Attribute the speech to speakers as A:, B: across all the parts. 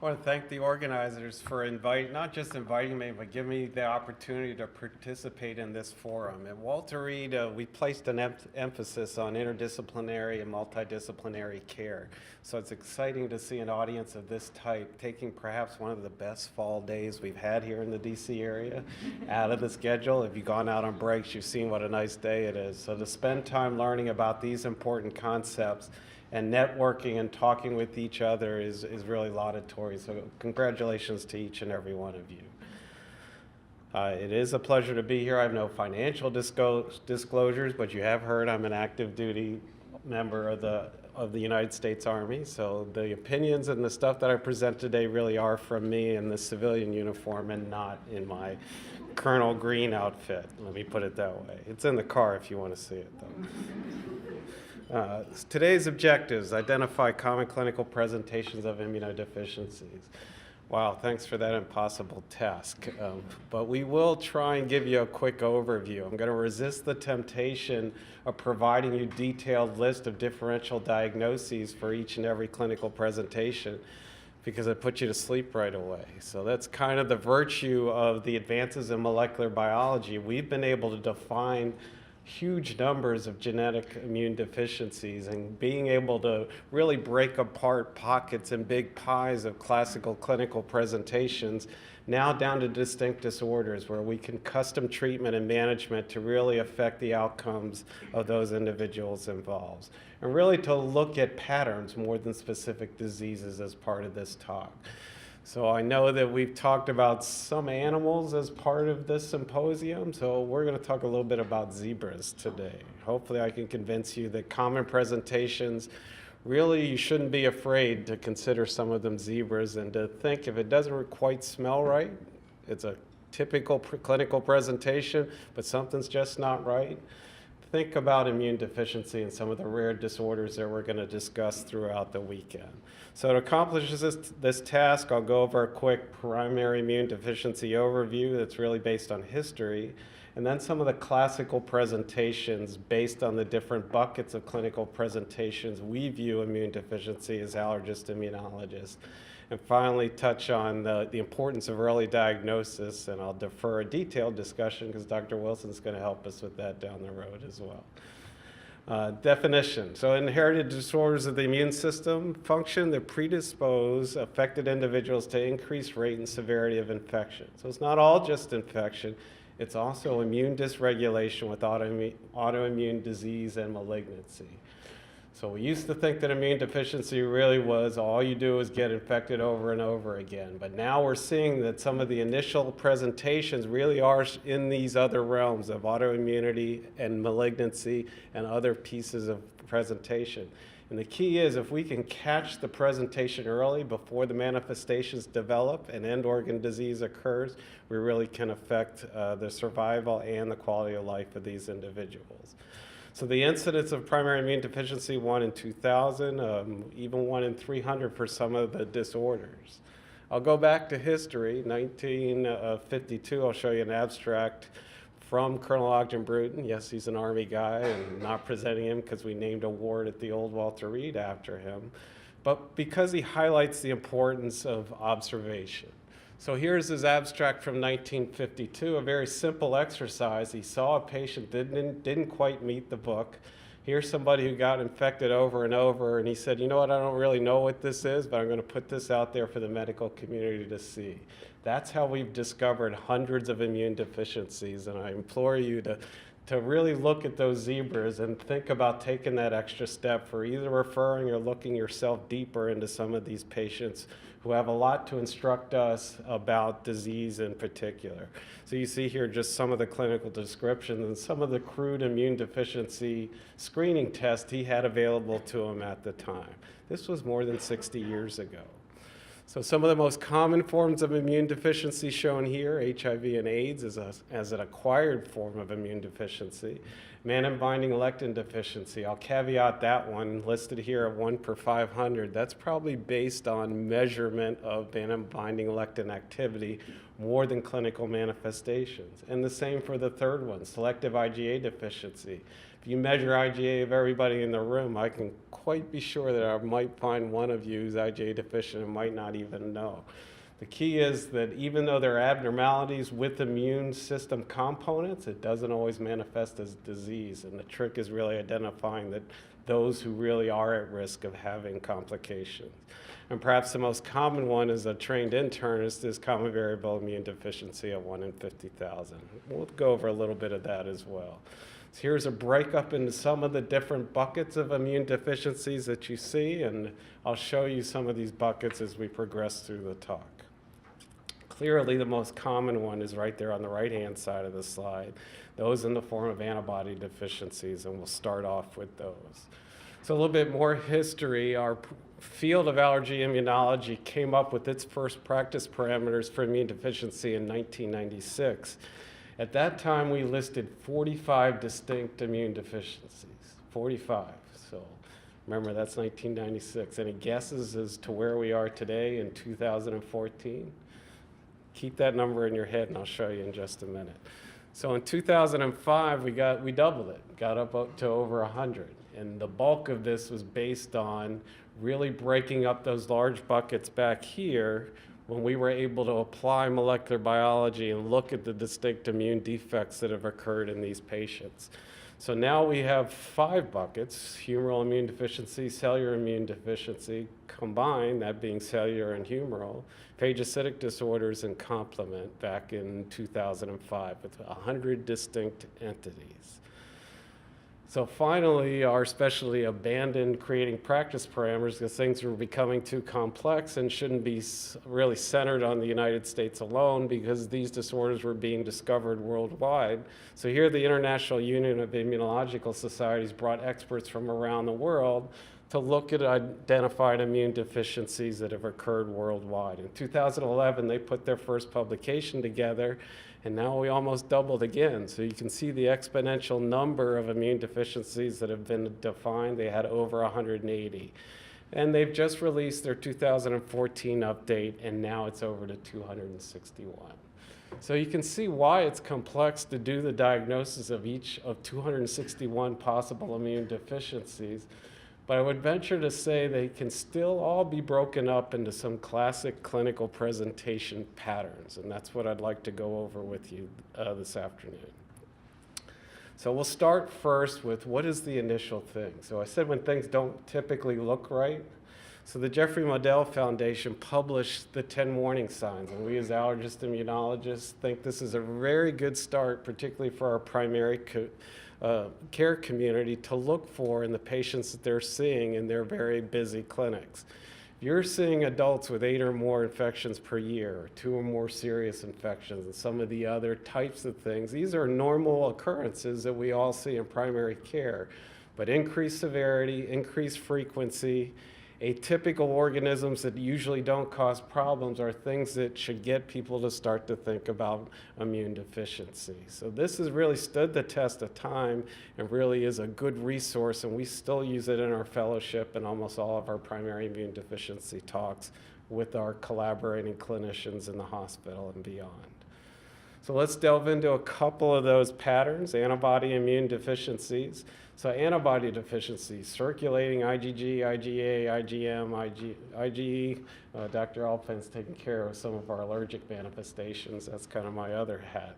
A: I want to thank the organizers for not just inviting me, but giving me the opportunity to participate in this forum. At Walter Reed, we placed an emphasis on interdisciplinary and multidisciplinary care. So it's exciting to see an audience of this type taking perhaps one of the best fall days we've had here in the DC area out of the schedule. If you've gone out on breaks, you've seen what a nice day it is. So to spend time learning about these important concepts and networking and talking with each other is really laudatory. So congratulations to each and every one of you. It is a pleasure to be here. I have no financial disclosures, but you have heard I'm an active duty member of the United States Army. So the opinions and the stuff that I present today really are from me in the civilian uniform and not in my Colonel Green outfit. Let me put it that way. It's in the car if you want to see it, though. Today's objectives: identify common clinical presentations of immunodeficiencies. Wow, thanks for that impossible task. But we will try and give you a quick overview. I'm going to resist the temptation of providing you a detailed list of differential diagnoses for each and every clinical presentation, because it puts you to sleep right away. So that's kind of the virtue of the advances in molecular biology. We've been able to define huge numbers of genetic immune deficiencies and being able to really break apart pockets and big pies of classical clinical presentations now down to distinct disorders where we can custom treatment and management to really affect the outcomes of those individuals involved. And really to look at patterns more than specific diseases as part of this talk. So I know that we've talked about some animals as part of this symposium, so we're going to talk a little bit about zebras today. Hopefully I can convince you that common presentations, really you shouldn't be afraid to consider some of them zebras and to think if it doesn't quite smell right, it's a typical clinical presentation, but something's just not right. Think about immune deficiency and some of the rare disorders that we're going to discuss throughout the weekend. So to accomplish this task, I'll go over a quick primary immune deficiency overview that's really based on history, and then some of the classical presentations based on the different buckets of clinical presentations we view immune deficiency as allergist immunologists. And finally, touch on the importance of early diagnosis, and I'll defer a detailed discussion because Dr. Wilson's going to help us with that down the road as well. Definition. So inherited disorders of the immune system function that predispose affected individuals to increased rate and severity of infection. So it's not all just infection, it's also immune dysregulation with autoimmune disease and malignancy. So we used to think that immune deficiency really was all you do is get infected over and over again. But now we're seeing that some of the initial presentations really are in these other realms of autoimmunity and malignancy and other pieces of presentation. And the key is if we can catch the presentation early before the manifestations develop and end organ disease occurs, we really can affect the survival and the quality of life of these individuals. So the incidence of primary immune deficiency, 1 in 2,000, even 1 in 300 for some of the disorders. I'll go back to history. 1952, I'll show you an abstract from Colonel Ogden Bruton. Yes, he's an Army guy, and not presenting him because we named a ward at the old Walter Reed after him, but because he highlights the importance of observation. So here's his abstract from 1952, a very simple exercise. He saw a patient didn't quite meet the book. Here's somebody who got infected over and over, and he said, you know what, I don't really know what this is, but I'm going to put this out there for the medical community to see. That's how we've discovered hundreds of immune deficiencies, and I implore you to really look at those zebras and think about taking that extra step for either referring or looking yourself deeper into some of these patients who have a lot to instruct us about disease in particular. So you see here just some of the clinical descriptions and some of the crude immune deficiency screening tests he had available to him at the time. This was more than 60 years ago. So some of the most common forms of immune deficiency shown here, HIV and AIDS as an acquired form of immune deficiency. Mannan-binding lectin deficiency, I'll caveat that one, listed here at 1 per 500. That's probably based on measurement of mannan-binding lectin activity more than clinical manifestations. And the same for the third one, selective IgA deficiency. If you measure IgA of everybody in the room, I can quite be sure that I might find one of you who's IgA deficient and might not even know. The key is that even though there are abnormalities with immune system components, it doesn't always manifest as disease. And the trick is really identifying that those who really are at risk of having complications. And perhaps the most common one as a trained internist is common variable immune deficiency at 1 in 50,000. We'll go over a little bit of that as well. So here's a breakup into some of the different buckets of immune deficiencies that you see, and I'll show you some of these buckets as we progress through the talk. Clearly, the most common one is right there on the right-hand side of the slide, those in the form of antibody deficiencies, and we'll start off with those. So a little bit more history. Our field of allergy immunology came up with its first practice parameters for immune deficiency in 1996. At that time, we listed 45 distinct immune deficiencies, 45. So remember, that's 1996. Any guesses as to where we are today in 2014? Keep that number in your head, and I'll show you in just a minute. So in 2005, we doubled it, got up to over 100. And the bulk of this was based on really breaking up those large buckets back here when we were able to apply molecular biology and look at the distinct immune defects that have occurred in these patients. So now we have 5 buckets: humoral immune deficiency, cellular immune deficiency, combined, that being cellular and humoral, phagocytic disorders, and complement back in 2005 with 100 distinct entities. So finally, our specialty abandoned creating practice parameters because things were becoming too complex and shouldn't be really centered on the United States alone because these disorders were being discovered worldwide. So here the International Union of Immunological Societies brought experts from around the world to look at identified immune deficiencies that have occurred worldwide. In 2011, they put their first publication together, and now we almost doubled again. So you can see the exponential number of immune deficiencies that have been defined. They had over 180. And they've just released their 2014 update, and now it's over to 261. So you can see why it's complex to do the diagnosis of each of 261 possible immune deficiencies. But I would venture to say they can still all be broken up into some classic clinical presentation patterns, and that's what I'd like to go over with you this afternoon. So we'll start first with what is the initial thing. So I said when things don't typically look right. So the Jeffrey Modell Foundation published the 10 warning signs, and we as allergist immunologists think this is a very good start, particularly for our primary care community, to look for in the patients that they're seeing in their very busy clinics. If you're seeing adults with 8 or more infections per year, or 2 or more serious infections, and some of the other types of things, these are normal occurrences that we all see in primary care. But increased severity, increased frequency, atypical organisms that usually don't cause problems are things that should get people to start to think about immune deficiency. So this has really stood the test of time and really is a good resource, and we still use it in our fellowship and almost all of our primary immune deficiency talks with our collaborating clinicians in the hospital and beyond. So let's delve into a couple of those patterns, antibody immune deficiencies. So antibody deficiency, circulating IgG, IgA, IgM, IgE. Dr. Alpin's taking care of some of our allergic manifestations. That's kind of my other hat.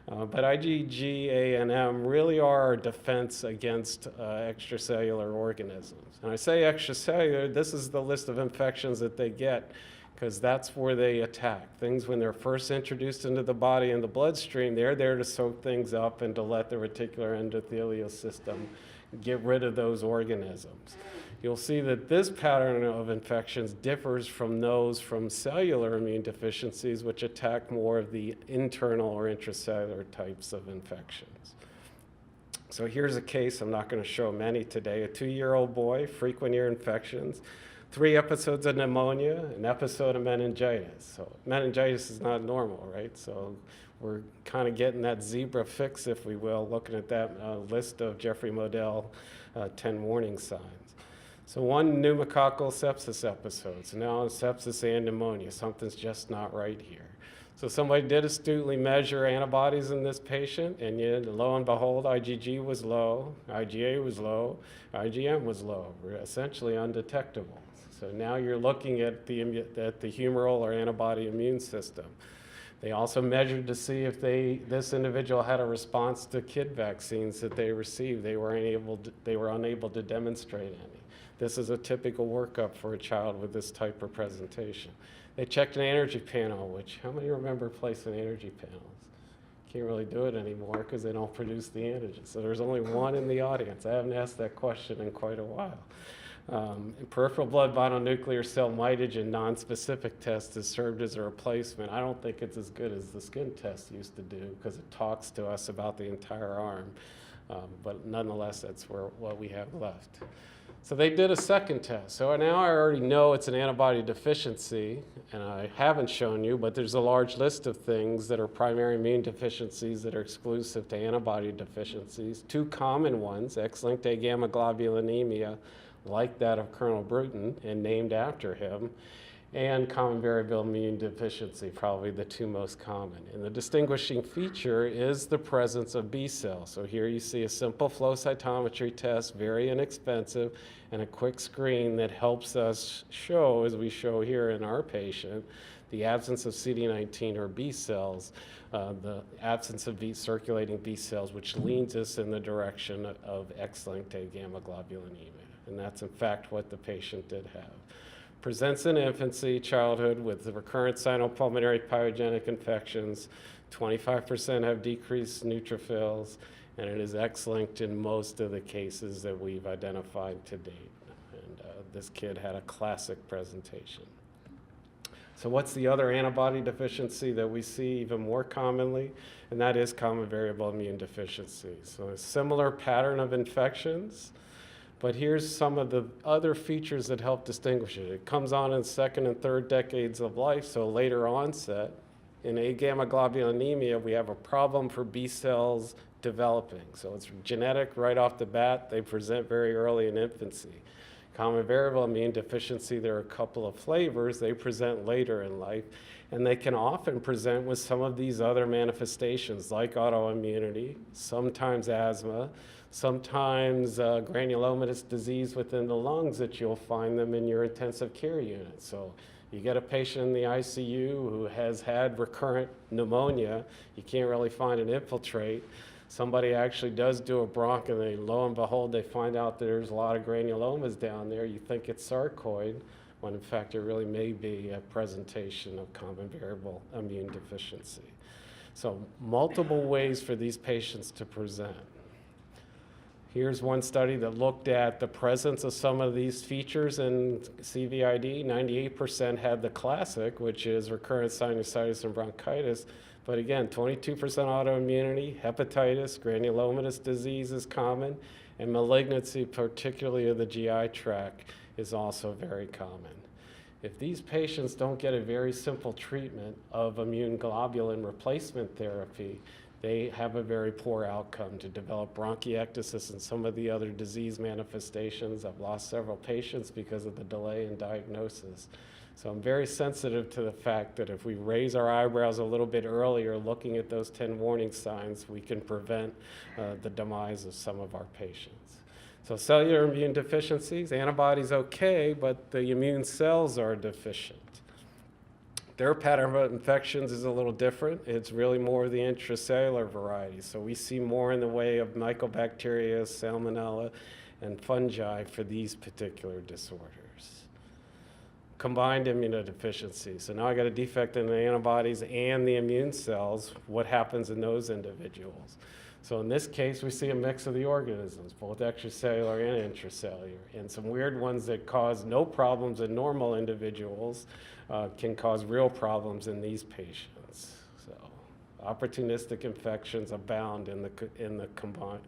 A: But IgG, A, and M really are our defense against extracellular organisms. And I say extracellular, this is the list of infections that they get, because that's where they attack. Things when they're first introduced into the body and the bloodstream, they're there to soak things up and to let the reticular endothelial system get rid of those organisms. You'll see that this pattern of infections differs from those from cellular immune deficiencies, which attack more of the internal or intracellular types of infections. So here's a case, I'm not going to show many today, a 2-year-old boy, frequent ear infections, 3 episodes of pneumonia, an episode of meningitis. So meningitis is not normal, right? So we're kind of getting that zebra fix, if we will, looking at that list of Jeffrey Modell 10 warning signs. So 1 pneumococcal sepsis episode. So now sepsis and pneumonia. Something's just not right here. So somebody did astutely measure antibodies in this patient, and yet, lo and behold, IgG was low, IgA was low, IgM was low, essentially undetectable. So now you're looking at the humoral or antibody immune system. They also measured to see if this individual had a response to kid vaccines that they received. They were unable to demonstrate any. This is a typical workup for a child with this type of presentation. They checked an energy panel, which, how many remember placing energy panels? Can't really do it anymore because they don't produce the antigen. So there's only one in the audience. I haven't asked that question in quite a while. Peripheral blood mononuclear cell mitogen nonspecific test has served as a replacement. I don't think it's as good as the skin test used to do because it talks to us about the entire arm. But nonetheless, that's what we have left. So they did a second test. So now I already know it's an antibody deficiency, and I haven't shown you, but there's a large list of things that are primary immune deficiencies that are exclusive to antibody deficiencies. Two common ones, X-linked agammaglobulinemia, like that of Colonel Bruton and named after him, and common variable immune deficiency, probably the two most common. And the distinguishing feature is the presence of B cells. So here you see a simple flow cytometry test, very inexpensive, and a quick screen that helps us show, as we show here in our patient, the absence of CD19 or B cells, the absence of circulating B cells, which leads us in the direction of X-linked agammaglobulinemia. And that's in fact what the patient did have. Presents in infancy, childhood with the recurrent sinopulmonary pyogenic infections. 25% have decreased neutrophils, and it is X-linked in most of the cases that we've identified to date. And this kid had a classic presentation. So what's the other antibody deficiency that we see even more commonly? And that is common variable immune deficiency. So a similar pattern of infections, but here's some of the other features that help distinguish it. It comes on in second and third decades of life, so later onset. In agammaglobulinemia, we have a problem for B cells developing. So it's genetic right off the bat. They present very early in infancy. Common variable immune deficiency, there are a couple of flavors. They present later in life, and they can often present with some of these other manifestations like autoimmunity, sometimes asthma, sometimes granulomatous disease within the lungs that you'll find them in your intensive care unit. So you get a patient in the ICU who has had recurrent pneumonia, you can't really find an infiltrate. Somebody actually does do a bronch, and lo and behold, they find out there's a lot of granulomas down there. You think it's sarcoid, when in fact it really may be a presentation of common variable immune deficiency. So multiple ways for these patients to present. Here's one study that looked at the presence of some of these features in CVID. 98% had the classic, which is recurrent sinusitis and bronchitis. But again, 22% autoimmunity, hepatitis, granulomatous disease is common, and malignancy, particularly of the GI tract, is also very common. If these patients don't get a very simple treatment of immune globulin replacement therapy, they have a very poor outcome to develop bronchiectasis and some of the other disease manifestations. I've lost several patients because of the delay in diagnosis. So I'm very sensitive to the fact that if we raise our eyebrows a little bit earlier, looking at those 10 warning signs, we can prevent the demise of some of our patients. So cellular immune deficiencies, antibodies okay, but the immune cells are deficient. Their pattern of infections is a little different. It's really more of the intracellular variety. So we see more in the way of mycobacteria, salmonella, and fungi for these particular disorders. Combined immunodeficiency. So now I got a defect in the antibodies and the immune cells. What happens in those individuals? So in this case, we see a mix of the organisms, both extracellular and intracellular, and some weird ones that cause no problems in normal individuals can cause real problems in these patients. So opportunistic infections abound in the combined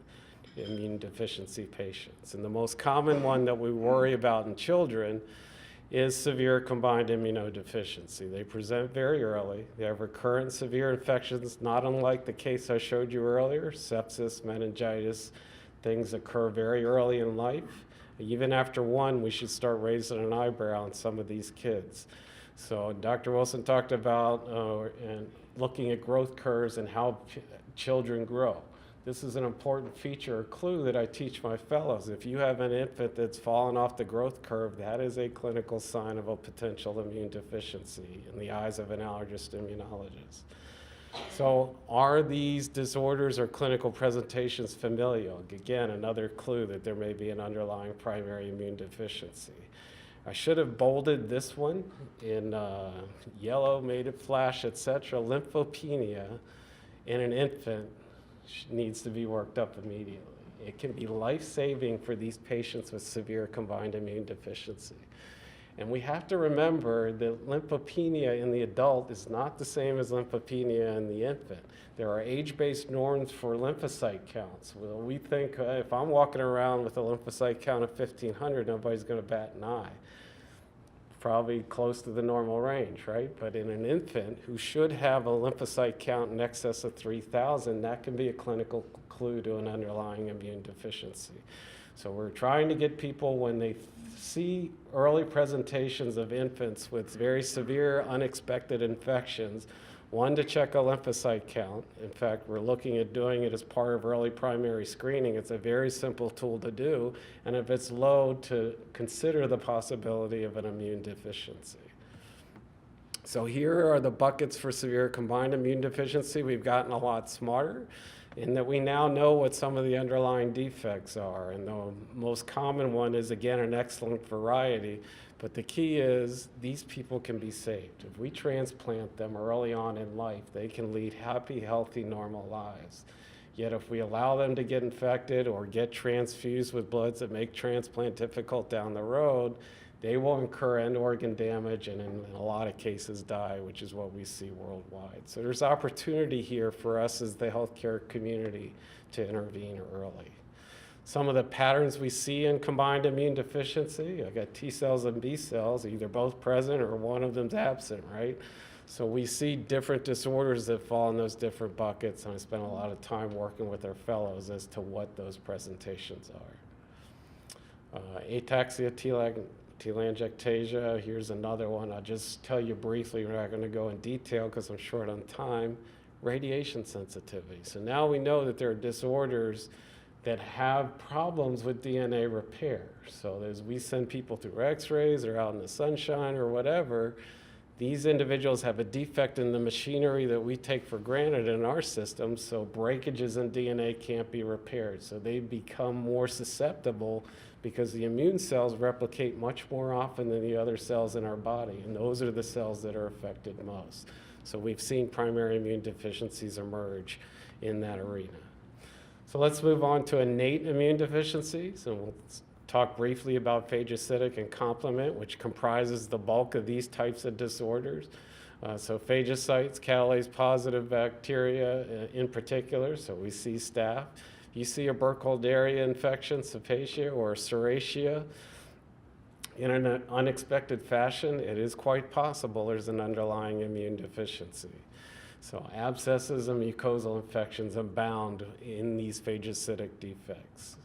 A: immune deficiency patients. And the most common one that we worry about in children is severe combined immunodeficiency. They present very early. They have recurrent severe infections, not unlike the case I showed you earlier, sepsis, meningitis. Things occur very early in life. Even after one, we should start raising an eyebrow on some of these kids. So Dr. Wilson talked about and looking at growth curves and how children grow. This is an important feature or clue that I teach my fellows. If you have an infant that's fallen off the growth curve, that is a clinical sign of a potential immune deficiency in the eyes of an allergist immunologist. So are these disorders or clinical presentations familial? Again, another clue that there may be an underlying primary immune deficiency. I should have bolded this one in yellow, made it flash, etc. Lymphopenia in an infant needs to be worked up immediately. It can be life-saving for these patients with severe combined immune deficiency. And we have to remember that lymphopenia in the adult is not the same as lymphopenia in the infant. There are age-based norms for lymphocyte counts. Well, we think if I'm walking around with a lymphocyte count of 1,500, nobody's going to bat an eye. Probably close to the normal range, right? But in an infant who should have a lymphocyte count in excess of 3,000, that can be a clinical clue to an underlying immune deficiency. So we're trying to get people, when they see early presentations of infants with very severe unexpected infections, one, to check a lymphocyte count. In fact, we're looking at doing it as part of early primary screening. It's a very simple tool to do. And if it's low, to consider the possibility of an immune deficiency. So here are the buckets for severe combined immune deficiency. We've gotten a lot smarter in that we now know what some of the underlying defects are. And the most common one is, again, an excellent variety. But the key is these people can be saved. If we transplant them early on in life, they can lead happy, healthy, normal lives. Yet if we allow them to get infected or get transfused with bloods that make transplant difficult down the road, they will incur end organ damage and in a lot of cases die, which is what we see worldwide. So there's opportunity here for us as the healthcare community to intervene early. Some of the patterns we see in combined immune deficiency, I got T cells and B cells, either both present or one of them's absent, right? So we see different disorders that fall in those different buckets, and I spent a lot of time working with our fellows as to what those presentations are. Ataxia telangiectasia, here's another one. I'll just tell you briefly, we're not going to go in detail because I'm short on time. Radiation sensitivity. So now we know that there are disorders that have problems with DNA repair. So as we send people through x-rays or out in the sunshine or whatever, these individuals have a defect in the machinery that we take for granted in our system, so breakages in DNA can't be repaired. So they become more susceptible because the immune cells replicate much more often than the other cells in our body, and those are the cells that are affected most. So we've seen primary immune deficiencies emerge in that arena. So let's move on to innate immune deficiencies, and we'll talk briefly about phagocytic and complement, which comprises the bulk of these types of disorders. So phagocytes, catalase positive bacteria in particular, so we see staph. You see a Burkholderia infection, Cepacia or Serratia, in an unexpected fashion, it is quite possible there's an underlying immune deficiency. So abscesses and mucosal infections abound in these phagocytic defects.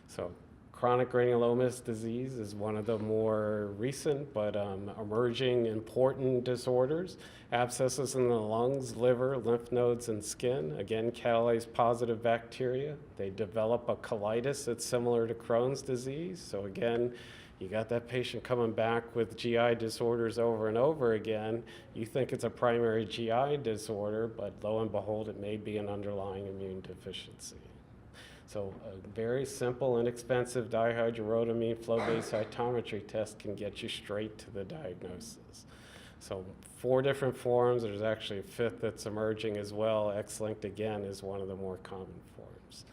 A: So chronic granulomatous disease is one of the more recent but emerging important disorders. Abscesses in the lungs, liver, lymph nodes, and skin. Again, catalase positive bacteria. They develop a colitis that's similar to Crohn's disease. So again, you got that patient coming back with GI disorders over and over again. You think it's a primary GI disorder, but lo and behold, it may be an underlying immune deficiency. So a very simple, inexpensive dihydrorhodamine flow-based cytometry test can get you straight to the diagnosis. So 4 different forms. There's actually a 5th that's emerging as well. X-linked, again, is one of the more common forms.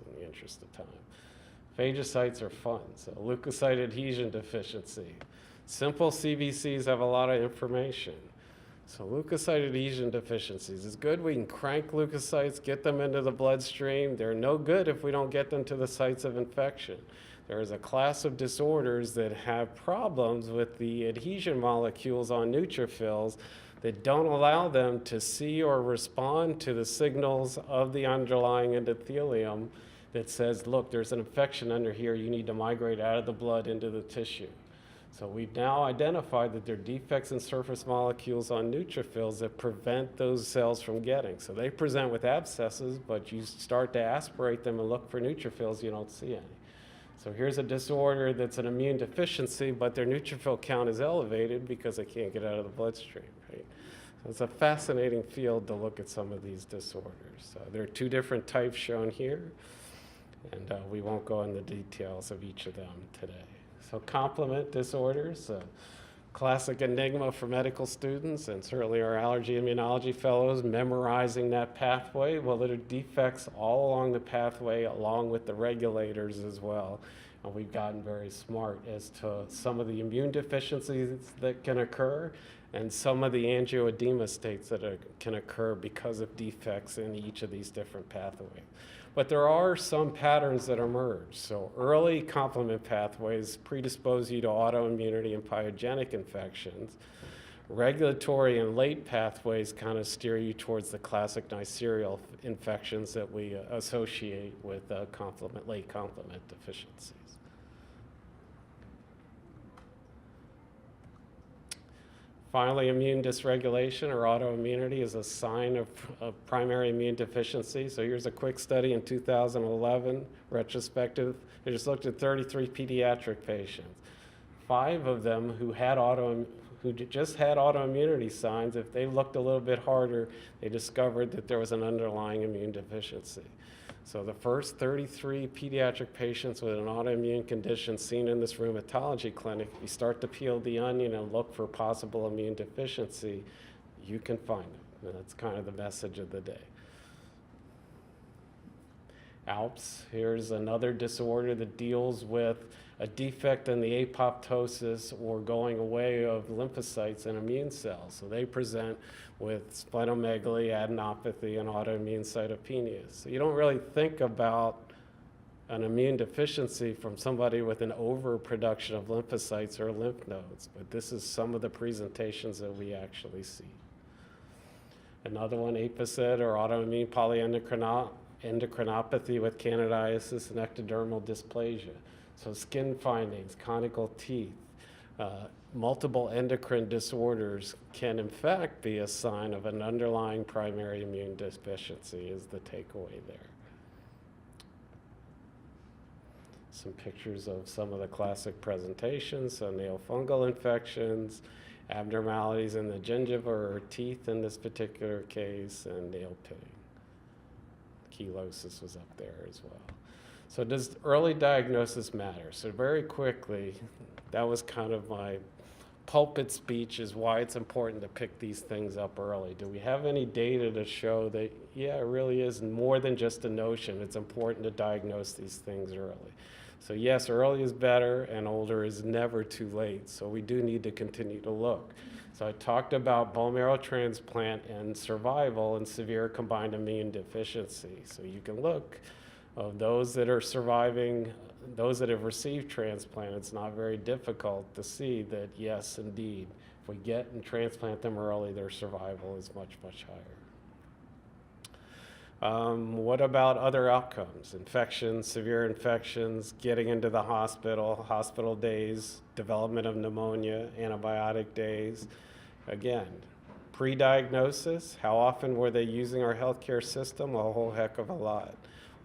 A: In the interest of time. Phagocytes are fun. So leukocyte adhesion deficiency. Simple CBCs have a lot of information. So leukocyte adhesion deficiencies is good. We can crank leukocytes, get them into the bloodstream. They're no good if we don't get them to the sites of infection. There is a class of disorders that have problems with the adhesion molecules on neutrophils that don't allow them to see or respond to the signals of the underlying endothelium that says, look, there's an infection under here, you need to migrate out of the blood into the tissue. So we've now identified that there are defects in surface molecules on neutrophils that prevent those cells from getting. So they present with abscesses, but you start to aspirate them and look for neutrophils, you don't see any. So here's a disorder that's an immune deficiency, but their neutrophil count is elevated because they can't get out of the bloodstream, right? So it's a fascinating field to look at some of these disorders. There are two different types shown here, and we won't go into the details of each of them today. So complement disorders, classic enigma for medical students, and certainly our allergy immunology fellows memorizing that pathway. Well, there are defects all along the pathway, along with the regulators as well. And we've gotten very smart as to some of the immune deficiencies that can occur and some of the angioedema states that can occur because of defects in each of these different pathways. But there are some patterns that emerge. So early complement pathways predispose you to autoimmunity and pyogenic infections. Regulatory and late pathways kind of steer you towards the classic Neisseria infections that we associate with late complement deficiencies. Finally, immune dysregulation or autoimmunity is a sign of primary immune deficiency. So here's a quick study in 2011, retrospective. They just looked at 33 pediatric patients. 5 of them who just had autoimmunity signs, if they looked a little bit harder, they discovered that there was an underlying immune deficiency. So the first 33 pediatric patients with an autoimmune condition seen in this rheumatology clinic, you start to peel the onion and look for possible immune deficiency, you can find them. And that's kind of the message of the day. ALPS, here's another disorder that deals with a defect in the apoptosis or going away of lymphocytes and immune cells. So they present with splenomegaly, adenopathy, and autoimmune cytopenias. So you don't really think about an immune deficiency from somebody with an overproduction of lymphocytes or lymph nodes, but this is some of the presentations that we actually see. Another one, APOSID or autoimmune polyendocrinopathy with candidiasis and ectodermal dysplasia. So skin findings, conical teeth, multiple endocrine disorders can in fact be a sign of an underlying primary immune deficiency is the takeaway there. Some pictures of some of the classic presentations, so nail-fungal infections, abnormalities in the gingiva or teeth in this particular case, and nail pitting. Chelosis was up there as well. So does early diagnosis matter? So very quickly, that was kind of my pulpit speech is why it's important to pick these things up early. Do we have any data to show that, yeah, it really is more than just a notion. It's important to diagnose these things early. So yes, early is better and older is never too late. So we do need to continue to look. So I talked about bone marrow transplant and survival and severe combined immune deficiency. So you can look of those that are surviving, those that have received transplant, it's not very difficult to see that, yes, indeed, if we get and transplant them early, their survival is much, much higher. What about other outcomes? Infections, severe infections, getting into the hospital days, development of pneumonia, antibiotic days. Again, pre-diagnosis, how often were they using our healthcare system? A whole heck of a lot.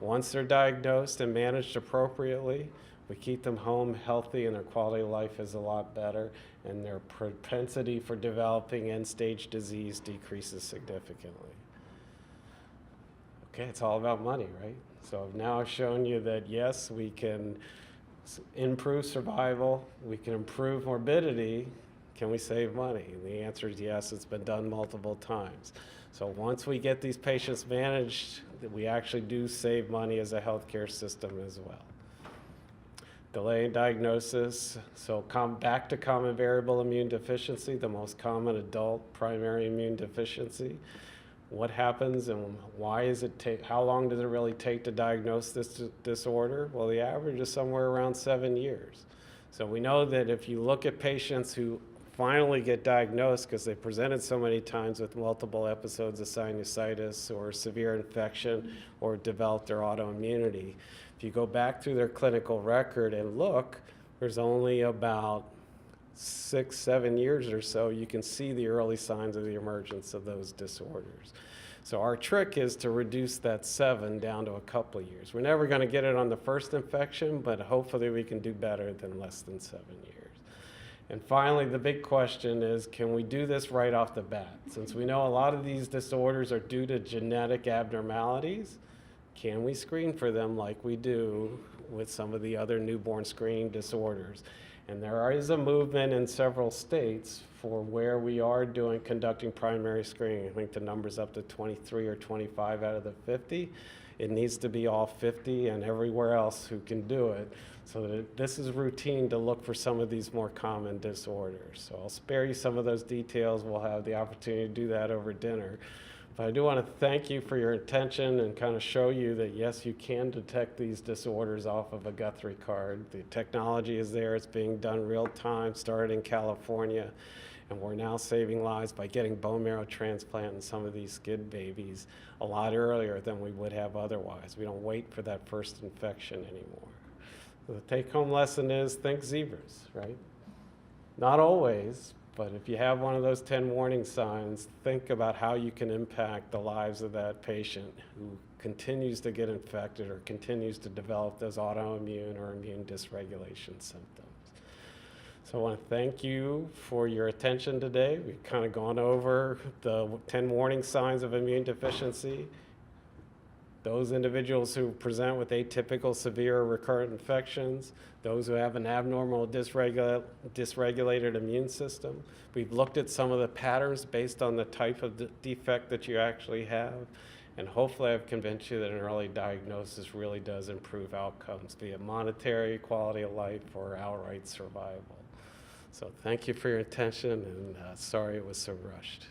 A: Once they're diagnosed and managed appropriately, we keep them home healthy and their quality of life is a lot better and their propensity for developing end-stage disease decreases significantly. Okay, it's all about money, right? So now I've shown you that yes, we can improve survival, we can improve morbidity. Can we save money? And the answer is yes, it's been done multiple times. So once we get these patients managed, we actually do save money as a healthcare system as well. Delay in diagnosis, so back to common variable immune deficiency, the most common adult primary immune deficiency. What happens and why is it how long does it really take to diagnose this disorder? Well, the average is somewhere around 7 years. So we know that if you look at patients who finally get diagnosed because they presented so many times with multiple episodes of sinusitis or severe infection or developed their autoimmunity. If you go back through their clinical record and look, there's only about 6, 7 years or so, you can see the early signs of the emergence of those disorders. So our trick is to reduce that 7 down to a couple of years. We're never going to get it on the first infection, but hopefully we can do better than less than 7 years. And finally, the big question is, can we do this right off the bat? Since we know a lot of these disorders are due to genetic abnormalities, can we screen for them like we do with some of the other newborn screening disorders? And there is a movement in several states for where we are conducting primary screening. I think the number's up to 23 or 25 out of the 50. It needs to be all 50 and everywhere else who can do it. So that this is routine to look for some of these more common disorders. So I'll spare you some of those details. We'll have the opportunity to do that over dinner. But I do want to thank you for your attention and kind of show you that, yes, you can detect these disorders off of a Guthrie card. The technology is there. It's being done real time, started in California. And we're now saving lives by getting bone marrow transplant in some of these SCID babies a lot earlier than we would have otherwise. We don't wait for that first infection anymore. So the take-home lesson is think zebras, right? Not always. But if you have one of those 10 warning signs, think about how you can impact the lives of that patient who continues to get infected or continues to develop those autoimmune or immune dysregulation symptoms. So I want to thank you for your attention today. We've kind of gone over the 10 warning signs of immune deficiency. Those individuals who present with atypical severe recurrent infections, those who have an abnormal dysregulated immune system. We've looked at some of the patterns based on the type of defect that you actually have, and hopefully I've convinced you that an early diagnosis really does improve outcomes, be it monetary, quality of life, or outright survival. So thank you for your attention, and sorry it was so rushed.